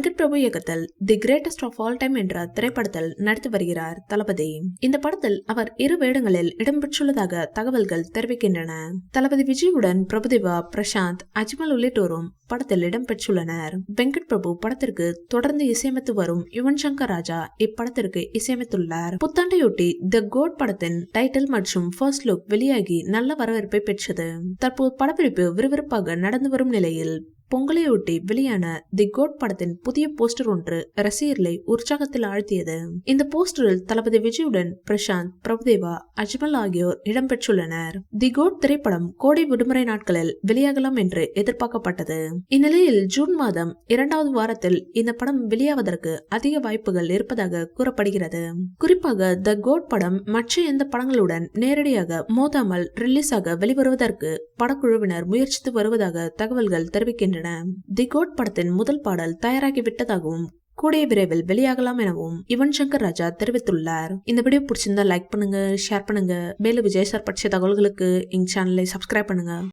வெங்கட் பிரபு இயக்கத்தில் the greatest of all time என்ற திரைப்படத்தில் நடித்து வருகிறார் தளபதி. இந்த படத்தில் அவர் 2 வேடங்களில் இடம்பெற்றுள்ளதாக தகவல்கள் தெரிவிக்கின்றன. தளபதி விஜயுடன் பிரபுதேவா, பிரசாந்த், அஜ்மல் உள்ளிட்டோரும் படத்தில் இடம்பெற்றுள்ளனர். வெங்கட் பிரபு படத்திற்கு தொடர்ந்து இசையமைத்து வரும் யுவன் சங்கர் ராஜா இப்படத்திற்கு இசையமைத்துள்ளார். புத்தாண்டையொட்டி தி கோட் படத்தின் டைட்டில் மற்றும் ஃபர்ஸ்ட் லுக் வெளியாகி நல்ல வரவேற்பை பெற்றது. தற்போது படப்பிடிப்பு விறுவிறுப்பாக நடந்து வரும் நிலையில் பொங்கலையொட்டி வெளியான தி கோட் படத்தின் புதிய போஸ்டர் ஒன்று ரசிகர்களை உற்சாகத்தில் ஆழ்த்தியது. இந்த போஸ்டரில் தளபதி விஜயுடன் பிரசாந்த், பிரபுதேவா, அஜ்மல் ஆகியோர் இடம்பெற்றுள்ளனர். தி கோட் திரைப்படம் கோடை விடுமுறை நாட்களில் வெளியாகலாம் என்று எதிர்பார்க்கப்பட்டது. இந்நிலையில் ஜூன் மாதம் 2வது வாரத்தில் இந்த படம் வெளியாவதற்கு அதிக வாய்ப்புகள் இருப்பதாக கூறப்படுகிறது. குறிப்பாக தி கோட் படம் மற்ற எந்த படங்களுடன் நேரடியாக மோதாமல் ரிலீஸ் ஆக வெளிவருவதற்கு படக்குழுவினர் முயற்சித்து வருவதாக தகவல்கள் தெரிவிக்கின்றன. தி கோட் படத்தின் முதல் பாடல் தயாராகிவிட்டதாகவும் கூடிய விரைவில் வெளியாகலாம் எனவும் யுவன் சங்கர் ராஜா தெரிவித்துள்ளார். இந்த வீடியோ பிடிச்சிருந்தா லைக் பண்ணுங்க, ஷேர் பண்ணுங்க. மேலும் விஜய் சார் பற்றிய தகவல்களுக்கு எங்க சேனலை சப்ஸ்கிரைப் பண்ணுங்க.